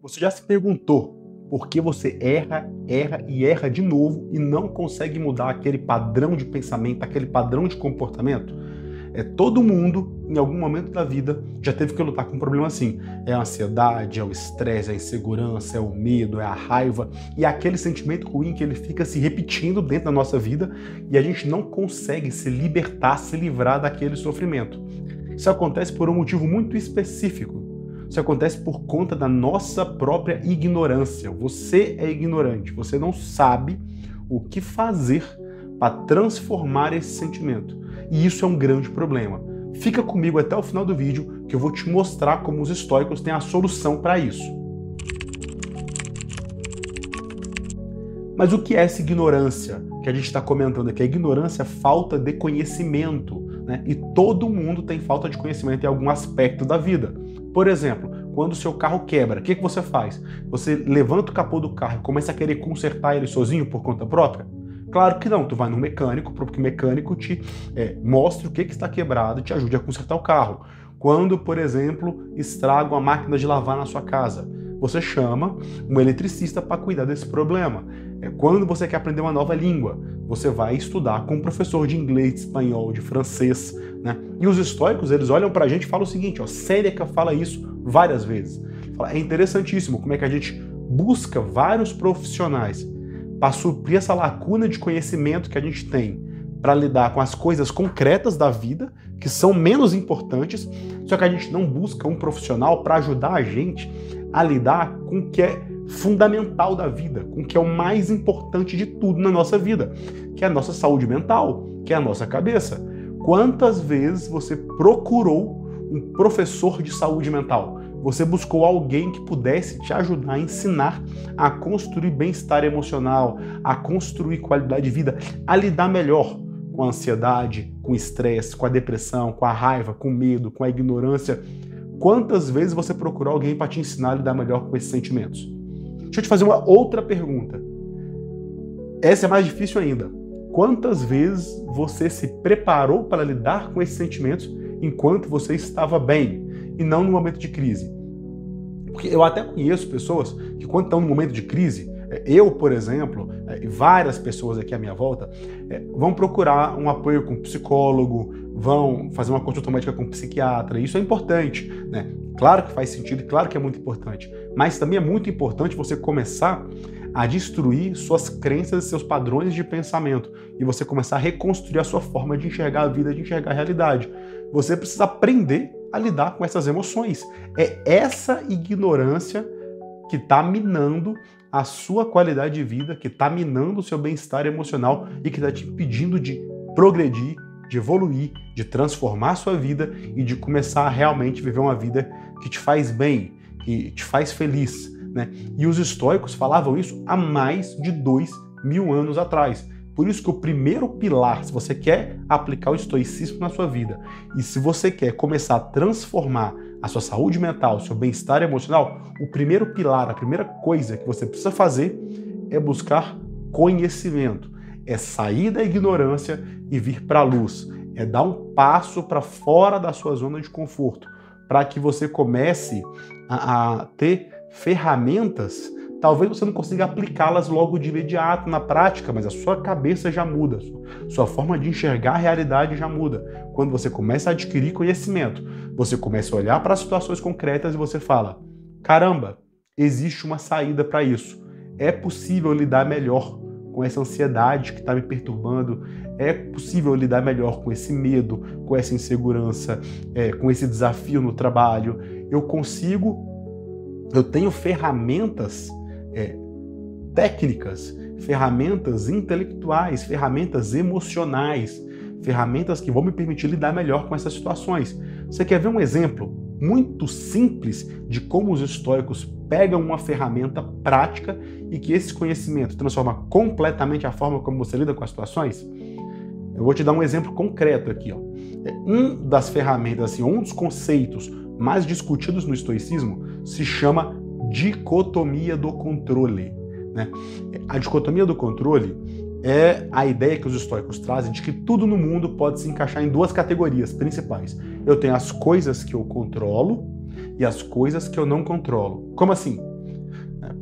Você já se perguntou por que você erra, erra e erra de novo e não consegue mudar aquele padrão de pensamento, aquele padrão de comportamento? Todo mundo, em algum momento da vida, já teve que lutar com um problema assim. É a ansiedade, é o estresse, é a insegurança, é o medo, é a raiva e é aquele sentimento ruim que ele fica se repetindo dentro da nossa vida e a gente não consegue se libertar, se livrar daquele sofrimento. Isso acontece por um motivo muito específico. Isso acontece por conta da nossa própria ignorância. Você é ignorante, você não sabe o que fazer para transformar esse sentimento. E isso é um grande problema. Fica comigo até o final do vídeo que eu vou te mostrar como os estoicos têm a solução para isso. Mas o que é essa ignorância que a gente está comentando aqui? A ignorância é falta de conhecimento, né? E todo mundo tem falta de conhecimento em algum aspecto da vida. Por exemplo, quando o seu carro quebra, o que você faz? Você levanta o capô do carro e começa a querer consertar ele sozinho por conta própria? Claro que não, tu vai no mecânico, para que o mecânico te mostre o que está quebrado e te ajude a consertar o carro. Quando, por exemplo, estraga uma máquina de lavar na sua casa, você chama um eletricista para cuidar desse problema. Quando você quer aprender uma nova língua, você vai estudar com um professor de inglês, de espanhol, de francês, né? E os estoicos, eles olham pra gente e falam o seguinte, ó, Sêneca fala isso várias vezes. É interessantíssimo como é que a gente busca vários profissionais para suprir essa lacuna de conhecimento que a gente tem para lidar com as coisas concretas da vida, que são menos importantes, só que a gente não busca um profissional para ajudar a gente a lidar com o que é fundamental da vida, com o que é o mais importante de tudo na nossa vida, que é a nossa saúde mental, que é a nossa cabeça. Quantas vezes você procurou um professor de saúde mental? Você buscou alguém que pudesse te ajudar a ensinar a construir bem-estar emocional, a construir qualidade de vida, a lidar melhor com a ansiedade, com o estresse, com a depressão, com a raiva, com o medo, com a ignorância. Quantas vezes você procurou alguém para te ensinar a lidar melhor com esses sentimentos? Deixa eu te fazer uma outra pergunta. Essa é mais difícil ainda. Quantas vezes você se preparou para lidar com esses sentimentos enquanto você estava bem e não no momento de crise? Porque eu até conheço pessoas que quando estão no momento de crise, eu, por exemplo, e várias pessoas aqui à minha volta, vão procurar um apoio com um psicólogo, vão fazer uma consulta médica com um psiquiatra. Isso é importante, né? Claro que faz sentido, claro que é muito importante, mas também é muito importante você começar a destruir suas crenças e seus padrões de pensamento e você começar a reconstruir a sua forma de enxergar a vida, de enxergar a realidade. Você precisa aprender a lidar com essas emoções. É essa ignorância que está minando a sua qualidade de vida, que está minando o seu bem-estar emocional e que está te impedindo de progredir, de evoluir, de transformar a sua vida e de começar a realmente viver uma vida que te faz bem, que te faz feliz, né? E os estoicos falavam isso há mais de 2000 anos atrás. Por isso que o primeiro pilar, se você quer aplicar o estoicismo na sua vida e se você quer começar a transformar a sua saúde mental, o seu bem-estar emocional, o primeiro pilar, a primeira coisa que você precisa fazer é buscar conhecimento, é sair da ignorância e vir para a luz, é dar um passo para fora da sua zona de conforto, para que você comece a ter ferramentas. Talvez você não consiga aplicá-las logo de imediato na prática, mas a sua cabeça já muda, sua forma de enxergar a realidade já muda. Quando você começa a adquirir conhecimento, você começa a olhar para as situações concretas e você fala, caramba, existe uma saída para isso. É possível lidar melhor com essa ansiedade que está me perturbando, é possível lidar melhor com esse medo, com essa insegurança, com esse desafio no trabalho. Eu tenho ferramentas técnicas, ferramentas intelectuais, ferramentas emocionais, ferramentas que vão me permitir lidar melhor com essas situações. Você quer ver um exemplo muito simples de como os estoicos pegam uma ferramenta prática e que esse conhecimento transforma completamente a forma como você lida com as situações? Eu vou te dar um exemplo concreto aqui, ó. Um das ferramentas, assim, um dos conceitos mais discutidos no estoicismo se chama dicotomia do controle, né? A dicotomia do controle é a ideia que os estoicos trazem de que tudo no mundo pode se encaixar em duas categorias principais. Eu tenho as coisas que eu controlo e as coisas que eu não controlo. Como assim?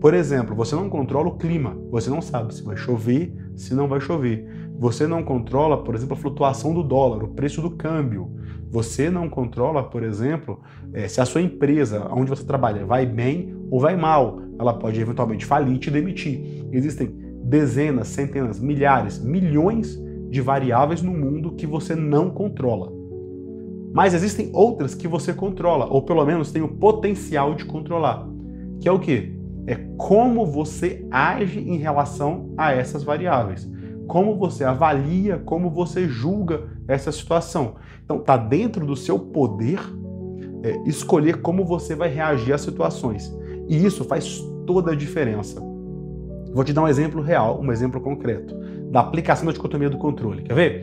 Por exemplo, você não controla o clima, você não sabe se vai chover, se não vai chover. Você não controla, por exemplo, a flutuação do dólar, o preço do câmbio. Você não controla, por exemplo, se a sua empresa, onde você trabalha, vai bem ou vai mal. Ela pode eventualmente falir e te demitir. Existem dezenas, centenas, milhares, milhões de variáveis no mundo que você não controla. Mas existem outras que você controla, ou pelo menos tem o potencial de controlar. Que é o quê? É como você age em relação a essas variáveis. Como você avalia, como você julga essa situação. Então, está dentro do seu poder escolher como você vai reagir às situações. E isso faz toda a diferença. Vou te dar um exemplo real, um exemplo concreto, da aplicação da dicotomia do controle. Quer ver?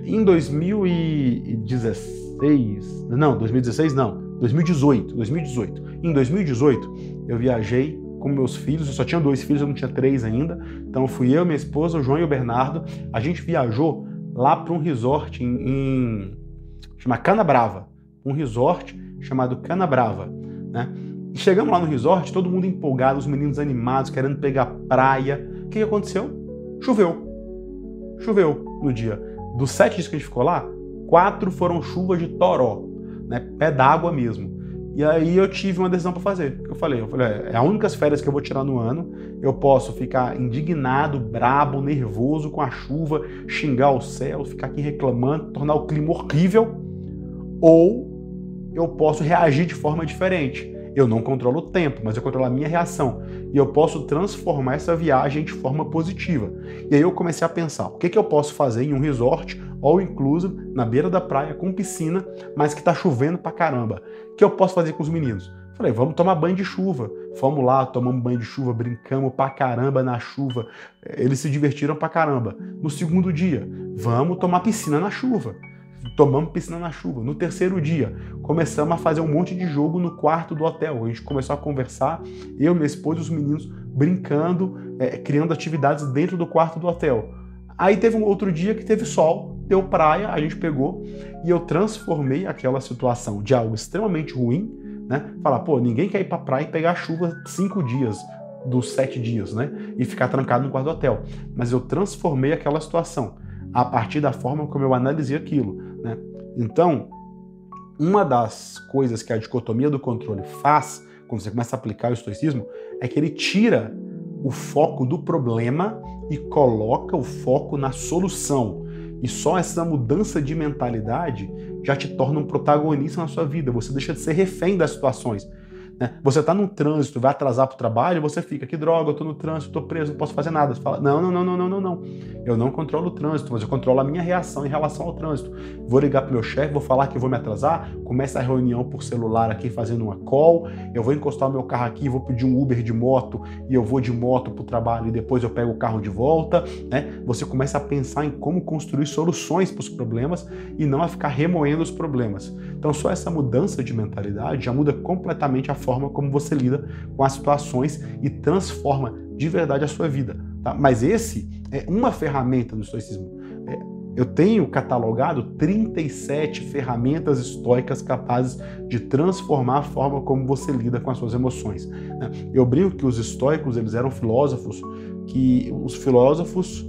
Em 2016... Não, 2016 não. 2018. Em 2018, eu viajei com meus filhos, eu só tinha 2 filhos, eu não tinha 3 ainda. Então fui eu, minha esposa, o João e o Bernardo. A gente viajou lá para um resort chama Canabrava. Um resort chamado Canabrava, né? E chegamos lá no resort, todo mundo empolgado, os meninos animados, querendo pegar praia. O que aconteceu? Choveu. Choveu no dia. Dos 7 dias que a gente ficou lá, 4 foram chuvas de toró, né? Pé d'água mesmo. E aí eu tive uma decisão para fazer. Eu falei, é as únicas férias que eu vou tirar no ano. Eu posso ficar indignado, brabo, nervoso com a chuva, xingar o céu, ficar aqui reclamando, tornar o clima horrível, ou eu posso reagir de forma diferente. Eu não controlo o tempo, mas eu controlo a minha reação. E eu posso transformar essa viagem de forma positiva. E aí eu comecei a pensar, o que eu posso fazer em um resort all inclusive, na beira da praia, com piscina, mas que tá chovendo pra caramba? O que eu posso fazer com os meninos? Falei, vamos tomar banho de chuva. Fomos lá, tomamos banho de chuva, brincamos pra caramba na chuva. Eles se divertiram pra caramba. No segundo dia, vamos tomar piscina na chuva. Tomamos piscina na chuva. No terceiro dia, começamos a fazer um monte de jogo no quarto do hotel. A gente começou a conversar, eu, minha esposa e os meninos brincando, criando atividades dentro do quarto do hotel. Aí teve um outro dia que teve sol, deu praia, a gente pegou e eu transformei aquela situação de algo extremamente ruim, né? Falar, pô, ninguém quer ir pra praia e pegar chuva 5 dias dos 7 dias, né? E ficar trancado no quarto do hotel. Mas eu transformei aquela situação a partir da forma como eu analisei aquilo, né? Então, uma das coisas que a dicotomia do controle faz, quando você começa a aplicar o estoicismo, é que ele tira o foco do problema e coloca o foco na solução. E só essa mudança de mentalidade já te torna um protagonista na sua vida. Você deixa de ser refém das situações. Você está num trânsito, vai atrasar para o trabalho, você fica, que droga, eu estou no trânsito, estou preso, não posso fazer nada. Você fala, não. Eu não controlo o trânsito, mas eu controlo a minha reação em relação ao trânsito. Vou ligar para o meu chefe, vou falar que vou me atrasar, começa a reunião por celular aqui fazendo uma call, eu vou encostar o meu carro aqui, vou pedir um Uber de moto e eu vou de moto para o trabalho e depois eu pego o carro de volta, né? Você começa a pensar em como construir soluções para os problemas e não a ficar remoendo os problemas. Então só essa mudança de mentalidade já muda completamente a forma como você lida com as situações e transforma de verdade a sua vida. Tá? Mas esse é uma ferramenta do estoicismo. Eu tenho catalogado 37 ferramentas estoicas capazes de transformar a forma como você lida com as suas emoções. Eu brinco que os estoicos eles eram filósofos os filósofos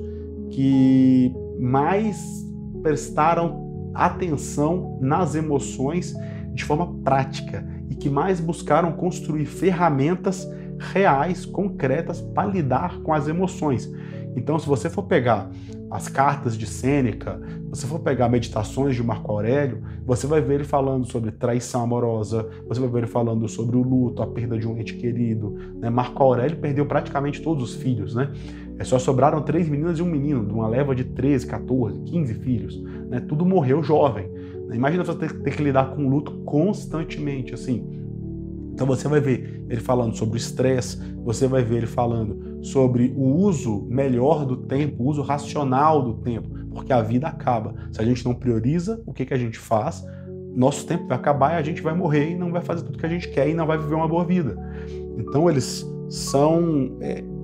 que mais prestaram atenção nas emoções de forma prática e que mais buscaram construir ferramentas reais, concretas, para lidar com as emoções. Então, se você for pegar as cartas de Sêneca, se você for pegar meditações de Marco Aurélio, você vai ver ele falando sobre traição amorosa, você vai ver ele falando sobre o luto, a perda de um ente querido. Né? Marco Aurélio perdeu praticamente todos os filhos, né? Só sobraram 3 meninas e um menino, de uma leva de 13, 14, 15 filhos. Né? Tudo morreu jovem. Imagina você ter que lidar com o luto constantemente, assim. Então você vai ver ele falando sobre o estresse, você vai ver ele falando sobre o uso melhor do tempo, o uso racional do tempo, porque a vida acaba. Se a gente não prioriza o que a gente faz, nosso tempo vai acabar e a gente vai morrer e não vai fazer tudo que a gente quer e não vai viver uma boa vida. Então eles são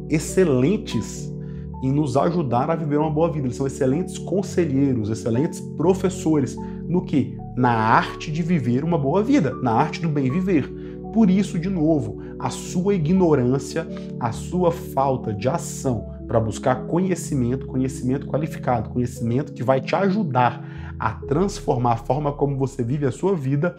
excelentes em nos ajudar a viver uma boa vida. Eles são excelentes conselheiros, excelentes professores. No quê? Na arte de viver uma boa vida, na arte do bem viver. Por isso, de novo, a sua ignorância, a sua falta de ação para buscar conhecimento, conhecimento qualificado, conhecimento que vai te ajudar a transformar a forma como você vive a sua vida,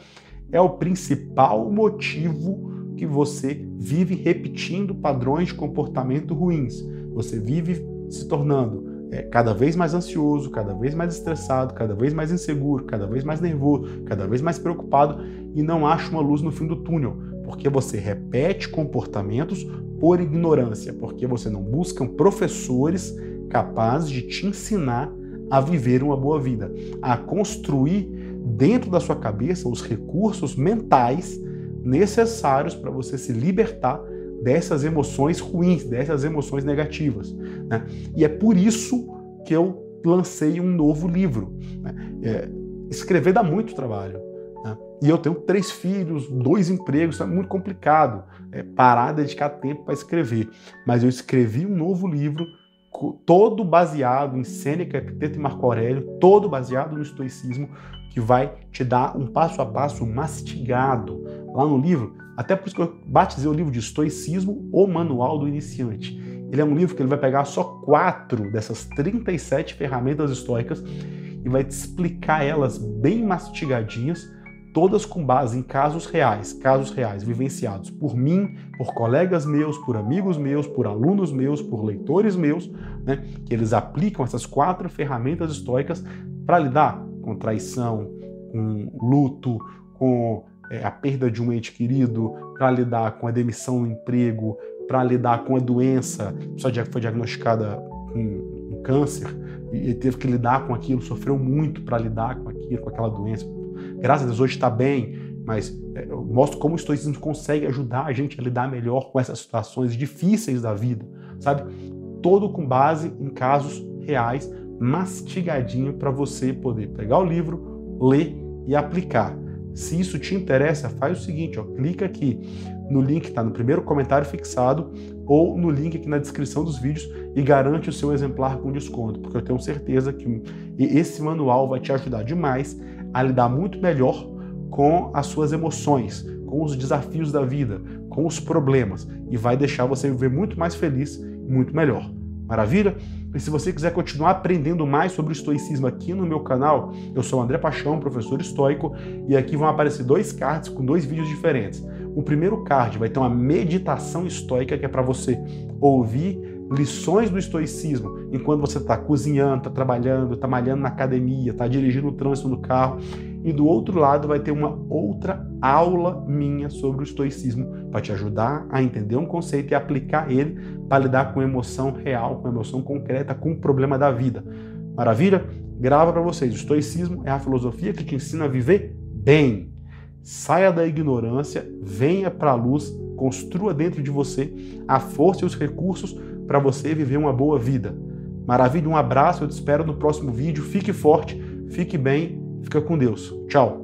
é o principal motivo que você vive repetindo padrões de comportamento ruins. Você vive se tornando cada vez mais ansioso, cada vez mais estressado, cada vez mais inseguro, cada vez mais nervoso, cada vez mais preocupado e não acha uma luz no fim do túnel, porque você repete comportamentos por ignorância, porque você não busca professores capazes de te ensinar a viver uma boa vida, a construir dentro da sua cabeça os recursos mentais necessários para você se libertar dessas emoções ruins, dessas emoções negativas, né? E é por isso que eu lancei um novo livro, né? Escrever dá muito trabalho, né? E eu tenho 3 filhos, 2 empregos, é muito complicado parar, dedicar tempo para escrever. Mas eu escrevi um novo livro, todo baseado em Sêneca, Epiteto e Marco Aurélio, todo baseado no estoicismo, que vai te dar um passo a passo mastigado lá no livro. Até por isso que eu batizei o livro de Estoicismo, o Manual do Iniciante. Ele é um livro que ele vai pegar só 4 dessas 37 ferramentas estoicas e vai te explicar elas bem mastigadinhas, todas com base em casos reais vivenciados por mim, por colegas meus, por amigos meus, por alunos meus, por leitores meus, né, que eles aplicam essas 4 ferramentas estoicas para lidar com traição, com luto, com a perda de um ente querido, para lidar com a demissão no emprego, para lidar com a doença. A pessoa foi diagnosticada com um câncer e teve que lidar com aquilo, sofreu muito para lidar com aquilo, com aquela doença. Graças a Deus hoje está bem, mas eu mostro como o estoicismo consegue ajudar a gente a lidar melhor com essas situações difíceis da vida, sabe? Todo com base em casos reais, mastigadinho para você poder pegar o livro, ler e aplicar. Se isso te interessa, faz o seguinte, clica aqui no link que está no primeiro comentário fixado ou no link aqui na descrição dos vídeos e garante o seu exemplar com desconto, porque eu tenho certeza que esse manual vai te ajudar demais a lidar muito melhor com as suas emoções, com os desafios da vida, com os problemas e vai deixar você viver muito mais feliz e muito melhor. Maravilha? E se você quiser continuar aprendendo mais sobre o estoicismo aqui no meu canal, eu sou o André Paixão, professor estoico, e aqui vão aparecer 2 cards com 2 vídeos diferentes. O primeiro card vai ter uma meditação estoica, que é para você ouvir lições do estoicismo enquanto você está cozinhando, está trabalhando, está malhando na academia, está dirigindo o trânsito no carro. E do outro lado vai ter uma outra aula minha sobre o estoicismo para te ajudar a entender um conceito e aplicar ele para lidar com emoção real, com emoção concreta, com o problema da vida. Maravilha? Grava para vocês. O estoicismo é a filosofia que te ensina a viver bem. Saia da ignorância, venha para a luz, construa dentro de você a força e os recursos para você viver uma boa vida. Maravilha? Um abraço, eu te espero no próximo vídeo. Fique forte, fique bem. Fica com Deus. Tchau.